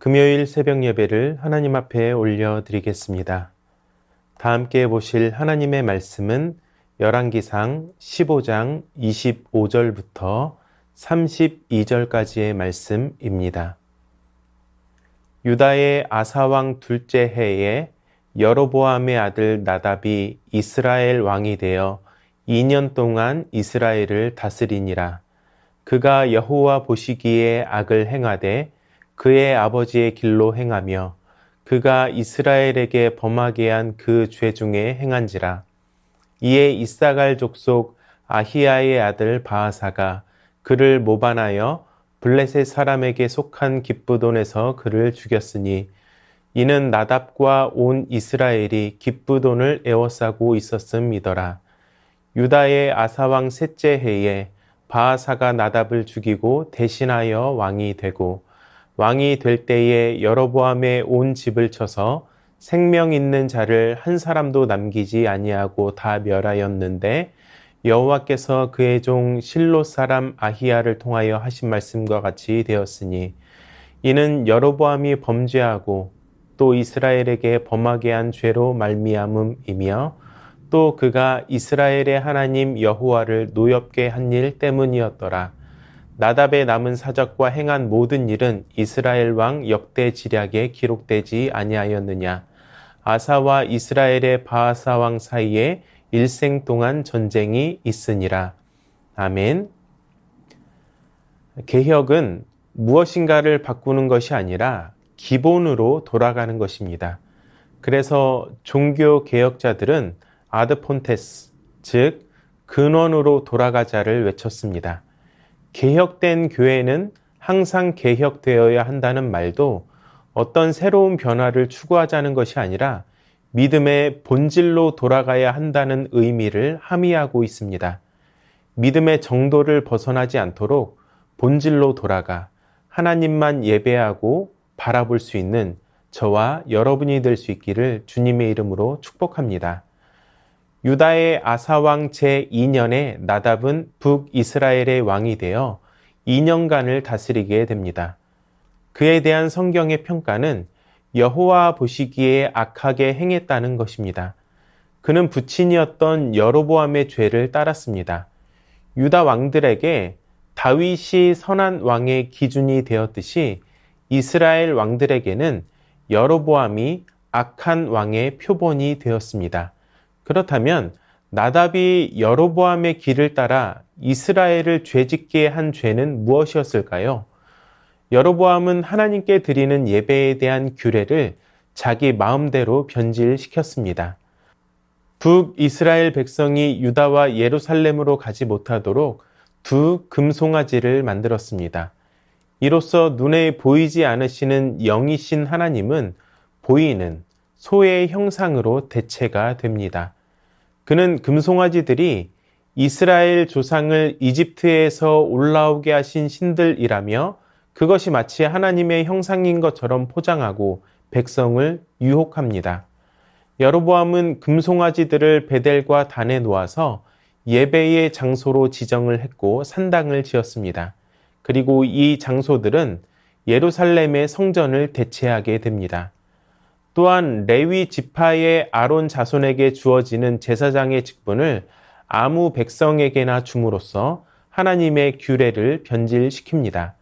금요일 새벽 예배를 하나님 앞에 올려드리겠습니다. 다 함께 보실 하나님의 말씀은 열왕기상 15장 25절부터 32절까지의 말씀입니다. 유다의 아사왕 둘째 해에 여로보암의 아들 나답이 이스라엘 왕이 되어 2년 동안 이스라엘을 다스리니라. 그가 여호와 보시기에 악을 행하되 그의 아버지의 길로 행하며 그가 이스라엘에게 범하게 한 그 죄 중에 행한지라. 이에 이사갈 족속 아히야의 아들 바하사가 그를 모반하여 블레셋 사람에게 속한 기브돈에서 그를 죽였으니 이는 나답과 온 이스라엘이 기브돈을 에워싸고 있었음이더라. 유다의 아사왕 셋째 해에 바하사가 나답을 죽이고 대신하여 왕이 되고 왕이 될 때에 여로보암의 온 집을 쳐서 생명 있는 자를 한 사람도 남기지 아니하고 다 멸하였는데 여호와께서 그의 종 실롯 사람 아히야를 통하여 하신 말씀과 같이 되었으니 이는 여로보암이 범죄하고 또 이스라엘에게 범하게 한 죄로 말미암음이며 또 그가 이스라엘의 하나님 여호와를 노엽게 한 일 때문이었더라. 나답의 남은 사적과 행한 모든 일은 이스라엘 왕 역대 지략에 기록되지 아니하였느냐. 아사와 이스라엘의 바하사 왕 사이에 일생 동안 전쟁이 있으니라. 아멘. 개혁은 무엇인가를 바꾸는 것이 아니라 기본으로 돌아가는 것입니다. 그래서 종교 개혁자들은 아드폰테스, 즉 근원으로 돌아가자를 외쳤습니다. 개혁된 교회는 항상 개혁되어야 한다는 말도 어떤 새로운 변화를 추구하자는 것이 아니라 믿음의 본질로 돌아가야 한다는 의미를 함의하고 있습니다. 믿음의 정도를 벗어나지 않도록 본질로 돌아가 하나님만 예배하고 바라볼 수 있는 저와 여러분이 될 수 있기를 주님의 이름으로 축복합니다. 유다의 아사왕 제2년에 나답은 북이스라엘의 왕이 되어 2년간을 다스리게 됩니다. 그에 대한 성경의 평가는 여호와 보시기에 악하게 행했다는 것입니다. 그는 부친이었던 여로보암의 죄를 따랐습니다. 유다 왕들에게 다윗이 선한 왕의 기준이 되었듯이 이스라엘 왕들에게는 여로보암이 악한 왕의 표본이 되었습니다. 그렇다면 나답이 여로보암의 길을 따라 이스라엘을 죄짓게 한 죄는 무엇이었을까요? 여로보암은 하나님께 드리는 예배에 대한 규례를 자기 마음대로 변질시켰습니다. 북이스라엘 백성이 유다와 예루살렘으로 가지 못하도록 두 금송아지를 만들었습니다. 이로써 눈에 보이지 않으시는 영이신 하나님은 보이는 소의 형상으로 대체가 됩니다. 그는 금송아지들이 이스라엘 조상을 이집트에서 올라오게 하신 신들이라며 그것이 마치 하나님의 형상인 것처럼 포장하고 백성을 유혹합니다. 여로보암은 금송아지들을 베델과 단에 놓아서 예배의 장소로 지정을 했고 산당을 지었습니다. 그리고 이 장소들은 예루살렘의 성전을 대체하게 됩니다. 또한 레위 지파의 아론 자손에게 주어지는 제사장의 직분을 아무 백성에게나 줌으로써 하나님의 규례를 변질시킵니다.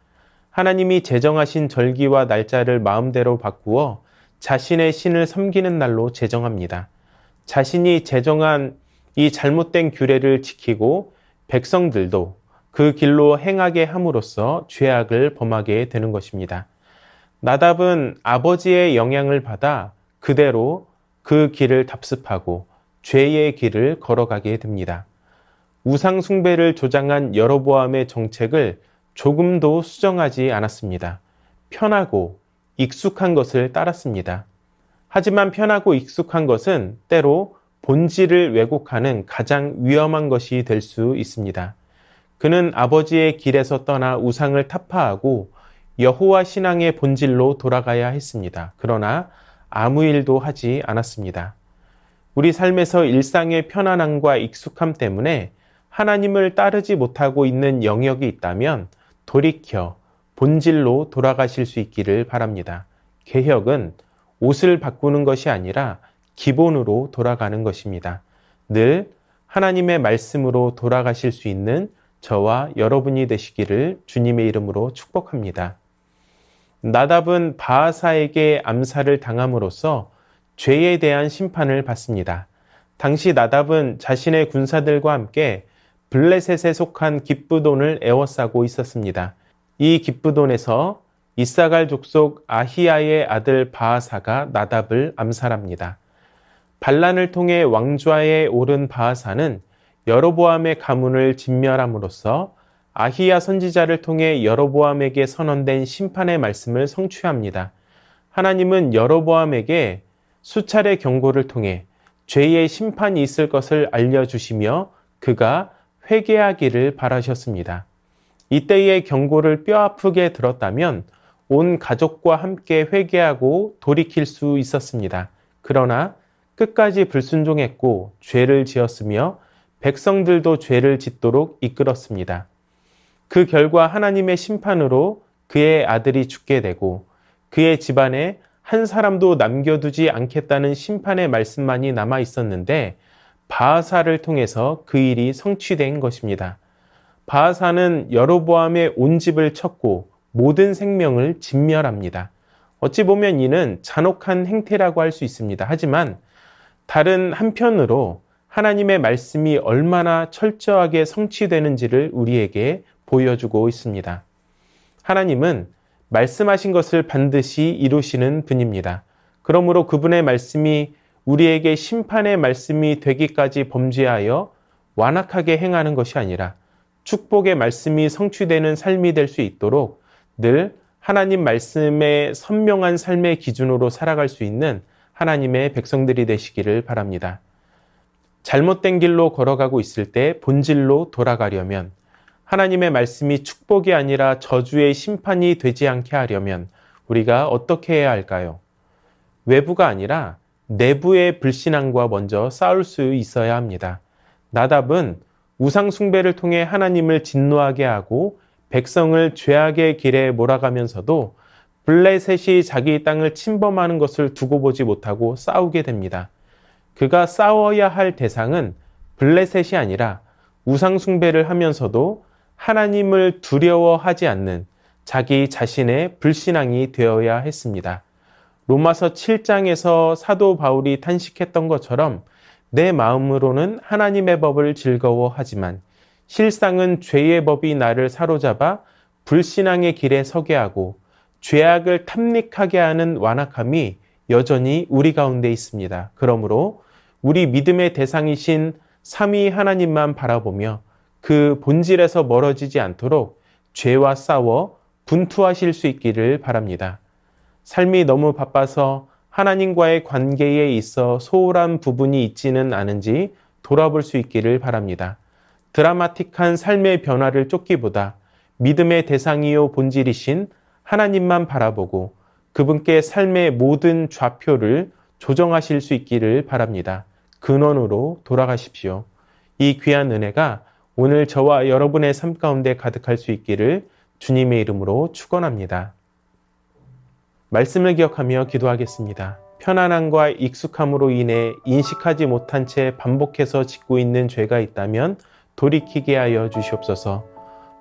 하나님이 제정하신 절기와 날짜를 마음대로 바꾸어 자신의 신을 섬기는 날로 제정합니다. 자신이 제정한 이 잘못된 규례를 지키고 백성들도 그 길로 행하게 함으로써 죄악을 범하게 되는 것입니다. 나답은 아버지의 영향을 받아 그대로 그 길을 답습하고 죄의 길을 걸어가게 됩니다. 우상 숭배를 조장한 여로보암의 정책을 조금도 수정하지 않았습니다. 편하고 익숙한 것을 따랐습니다. 하지만 편하고 익숙한 것은 때로 본질을 왜곡하는 가장 위험한 것이 될 수 있습니다. 그는 아버지의 길에서 떠나 우상을 타파하고 여호와 신앙의 본질로 돌아가야 했습니다. 그러나 아무 일도 하지 않았습니다. 우리 삶에서 일상의 편안함과 익숙함 때문에 하나님을 따르지 못하고 있는 영역이 있다면 돌이켜 본질로 돌아가실 수 있기를 바랍니다. 개혁은 옷을 바꾸는 것이 아니라 기본으로 돌아가는 것입니다. 늘 하나님의 말씀으로 돌아가실 수 있는 저와 여러분이 되시기를 주님의 이름으로 축복합니다. 나답은 바하사에게 암살을 당함으로써 죄에 대한 심판을 받습니다. 당시 나답은 자신의 군사들과 함께 블레셋에 속한 기브돈을 에워싸고 있었습니다. 이 기브돈에서 이사갈 족속 아히야의 아들 바하사가 나답을 암살합니다. 반란을 통해 왕좌에 오른 바하사는 여로보암의 가문을 진멸함으로써 아히야 선지자를 통해 여로보암에게 선언된 심판의 말씀을 성취합니다. 하나님은 여로보암에게 수차례 경고를 통해 죄의 심판이 있을 것을 알려주시며 그가 회개하기를 바라셨습니다. 이때의 경고를 뼈아프게 들었다면 온 가족과 함께 회개하고 돌이킬 수 있었습니다. 그러나 끝까지 불순종했고 죄를 지었으며 백성들도 죄를 짓도록 이끌었습니다. 그 결과 하나님의 심판으로 그의 아들이 죽게 되고 그의 집안에 한 사람도 남겨두지 않겠다는 심판의 말씀만이 남아 있었는데 바하사를 통해서 그 일이 성취된 것입니다. 바하사는 여로보암의 온 집을 쳤고 모든 생명을 진멸합니다. 어찌 보면 이는 잔혹한 행태라고 할 수 있습니다. 하지만 다른 한편으로 하나님의 말씀이 얼마나 철저하게 성취되는지를 우리에게 보여주고 있습니다. 하나님은 말씀하신 것을 반드시 이루시는 분입니다. 그러므로 그분의 말씀이 우리에게 심판의 말씀이 되기까지 범죄하여 완악하게 행하는 것이 아니라 축복의 말씀이 성취되는 삶이 될 수 있도록 늘 하나님 말씀의 선명한 삶의 기준으로 살아갈 수 있는 하나님의 백성들이 되시기를 바랍니다. 잘못된 길로 걸어가고 있을 때 본질로 돌아가려면 하나님의 말씀이 축복이 아니라 저주의 심판이 되지 않게 하려면 우리가 어떻게 해야 할까요? 외부가 아니라 내부의 불신앙과 먼저 싸울 수 있어야 합니다. 나답은 우상 숭배를 통해 하나님을 진노하게 하고 백성을 죄악의 길에 몰아가면서도 블레셋이 자기 땅을 침범하는 것을 두고 보지 못하고 싸우게 됩니다. 그가 싸워야 할 대상은 블레셋이 아니라 우상 숭배를 하면서도 하나님을 두려워하지 않는 자기 자신의 불신앙이 되어야 했습니다. 로마서 7장에서 사도 바울이 탄식했던 것처럼 내 마음으로는 하나님의 법을 즐거워하지만 실상은 죄의 법이 나를 사로잡아 불신앙의 길에 서게 하고 죄악을 탐닉하게 하는 완악함이 여전히 우리 가운데 있습니다. 그러므로 우리 믿음의 대상이신 삼위 하나님만 바라보며 그 본질에서 멀어지지 않도록 죄와 싸워 분투하실 수 있기를 바랍니다. 삶이 너무 바빠서 하나님과의 관계에 있어 소홀한 부분이 있지는 않은지 돌아볼 수 있기를 바랍니다. 드라마틱한 삶의 변화를 쫓기보다 믿음의 대상이요 본질이신 하나님만 바라보고 그분께 삶의 모든 좌표를 조정하실 수 있기를 바랍니다. 근원으로 돌아가십시오. 이 귀한 은혜가 오늘 저와 여러분의 삶 가운데 가득할 수 있기를 주님의 이름으로 축원합니다. 말씀을 기억하며 기도하겠습니다. 편안함과 익숙함으로 인해 인식하지 못한 채 반복해서 짓고 있는 죄가 있다면 돌이키게 하여 주시옵소서.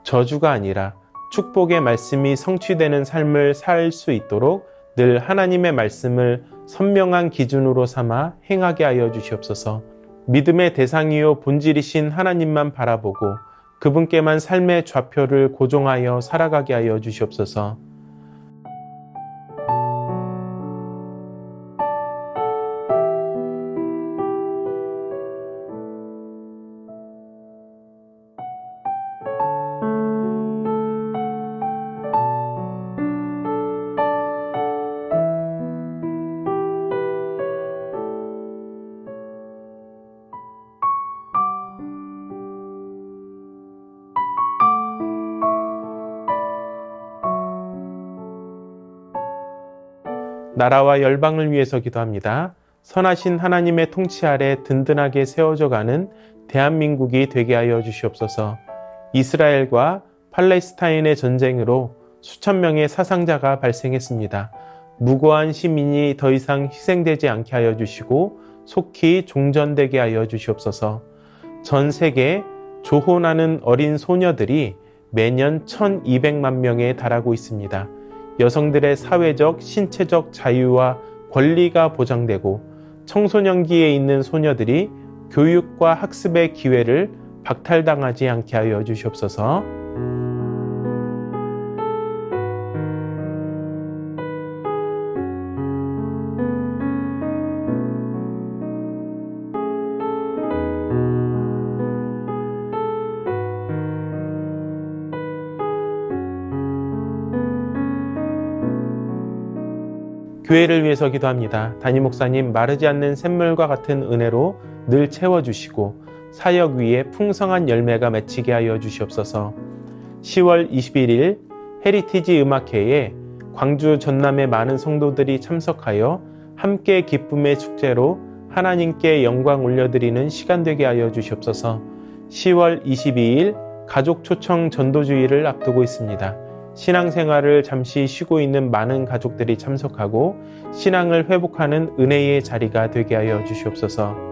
저주가 아니라 축복의 말씀이 성취되는 삶을 살 수 있도록 늘 하나님의 말씀을 선명한 기준으로 삼아 행하게 하여 주시옵소서. 믿음의 대상이요 본질이신 하나님만 바라보고 그분께만 삶의 좌표를 고정하여 살아가게 하여 주시옵소서. 나라와 열방을 위해서 기도합니다. 선하신 하나님의 통치 아래 든든하게 세워져 가는 대한민국이 되게 하여 주시옵소서. 이스라엘과 팔레스타인의 전쟁으로 수천 명의 사상자가 발생했습니다. 무고한 시민이 더 이상 희생되지 않게 하여 주시고 속히 종전되게 하여 주시옵소서. 전 세계 조혼하는 어린 소녀들이 매년 1200만 명에 달하고 있습니다. 여성들의 사회적, 신체적 자유와 권리가 보장되고 청소년기에 있는 소녀들이 교육과 학습의 기회를 박탈당하지 않게 하여 주시옵소서. 교회를 위해서 기도합니다. 담임 목사님, 마르지 않는 샘물과 같은 은혜로 늘 채워주시고 사역 위에 풍성한 열매가 맺히게 하여 주시옵소서. 10월 21일 헤리티지 음악회에 광주 전남의 많은 성도들이 참석하여 함께 기쁨의 축제로 하나님께 영광 올려드리는 시간 되게 하여 주시옵소서. 10월 22일 가족 초청 전도주의를 앞두고 있습니다. 신앙생활을 잠시 쉬고 있는 많은 가족들이 참석하고 신앙을 회복하는 은혜의 자리가 되게 하여 주시옵소서.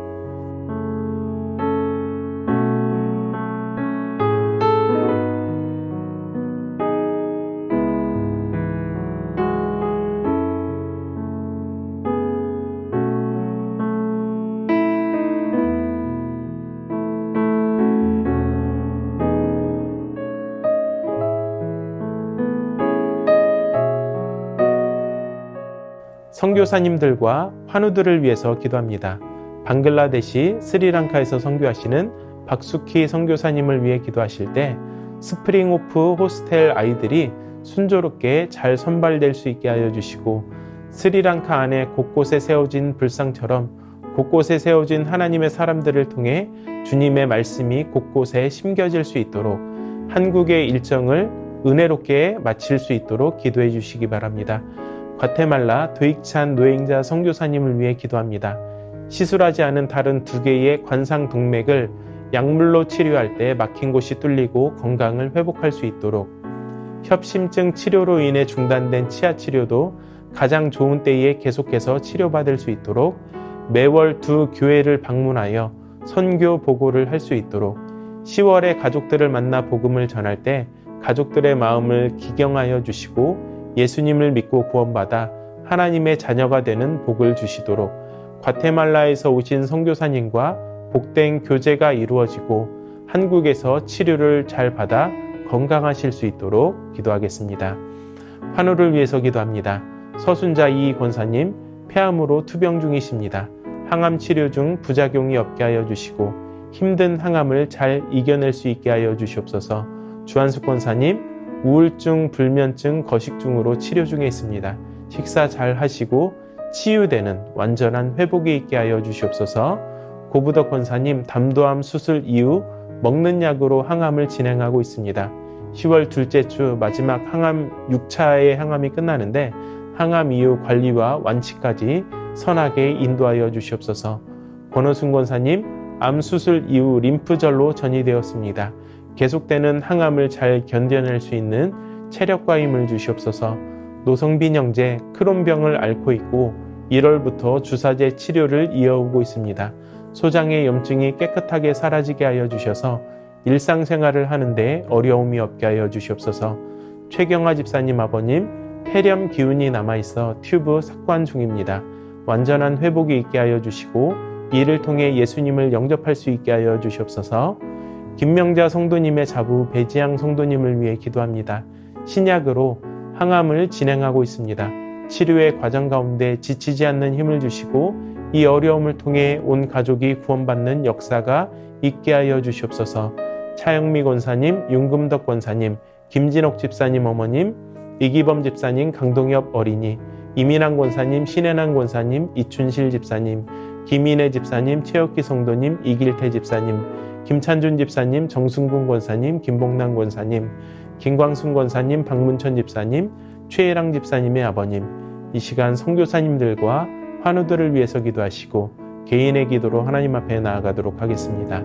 선교사님들과 환우들을 위해서 기도합니다. 방글라데시, 스리랑카에서 선교하시는 박수키 선교사님을 위해 기도하실 때 스프링오프 호스텔 아이들이 순조롭게 잘 선발될 수 있게 하여 주시고 스리랑카 안에 곳곳에 세워진 불상처럼 곳곳에 세워진 하나님의 사람들을 통해 주님의 말씀이 곳곳에 심겨질 수 있도록 한국의 일정을 은혜롭게 마칠 수 있도록 기도해 주시기 바랍니다. 과테말라 도익찬 노행자 선교사님을 위해 기도합니다. 시술하지 않은 다른 2개의 관상 동맥을 약물로 치료할 때 막힌 곳이 뚫리고 건강을 회복할 수 있도록, 협심증 치료로 인해 중단된 치아 치료도 가장 좋은 때에 계속해서 치료받을 수 있도록 매월 2 교회를 방문하여 선교 보고를 할 수 있도록 10월에 가족들을 만나 복음을 전할 때 가족들의 마음을 기경하여 주시고 예수님을 믿고 구원받아 하나님의 자녀가 되는 복을 주시도록 과테말라에서 오신 선교사님과 복된 교제가 이루어지고 한국에서 치료를 잘 받아 건강하실 수 있도록 기도하겠습니다. 환우를 위해서 기도합니다. 서순자 이 권사님 폐암으로 투병 중이십니다. 항암 치료 중 부작용이 없게 하여 주시고 힘든 항암을 잘 이겨낼 수 있게 하여 주시옵소서. 주한숙 권사님 우울증, 불면증, 거식증으로 치료 중에 있습니다. 식사 잘 하시고 치유되는 완전한 회복이 있게 하여 주시옵소서. 고부덕 권사님 담도암 수술 이후 먹는 약으로 항암을 진행하고 있습니다. 10월 둘째 주 마지막 항암 6차의 항암이 끝나는데 항암 이후 관리와 완치까지 선하게 인도하여 주시옵소서. 권호순 권사님 암 수술 이후 림프절로 전이되었습니다. 계속되는 항암을 잘 견뎌낼 수 있는 체력과 힘을 주시옵소서. 노성빈 형제 크론병을 앓고 있고 1월부터 주사제 치료를 이어오고 있습니다. 소장의 염증이 깨끗하게 사라지게 하여 주셔서 일상생활을 하는데 어려움이 없게 하여 주시옵소서. 최경화 집사님 아버님 폐렴 기운이 남아있어 튜브 삭관 중입니다. 완전한 회복이 있게 하여 주시고 이를 통해 예수님을 영접할 수 있게 하여 주시옵소서. 김명자 성도님의 자부 배지양 성도님을 위해 기도합니다. 신약으로 항암을 진행하고 있습니다. 치료의 과정 가운데 지치지 않는 힘을 주시고 이 어려움을 통해 온 가족이 구원받는 역사가 있게 하여 주시옵소서. 차영미 권사님, 윤금덕 권사님, 김진옥 집사님 어머님, 이기범 집사님, 강동엽 어린이, 이민환 권사님, 신혜남 권사님, 이춘실 집사님, 김인혜 집사님, 최혁기 성도님, 이길태 집사님, 김찬준 집사님, 정순군 권사님, 김봉남 권사님, 김광순 권사님, 박문천 집사님, 최혜랑 집사님의 아버님, 이 시간 선교사님들과 환우들을 위해서 기도하시고 개인의 기도로 하나님 앞에 나아가도록 하겠습니다.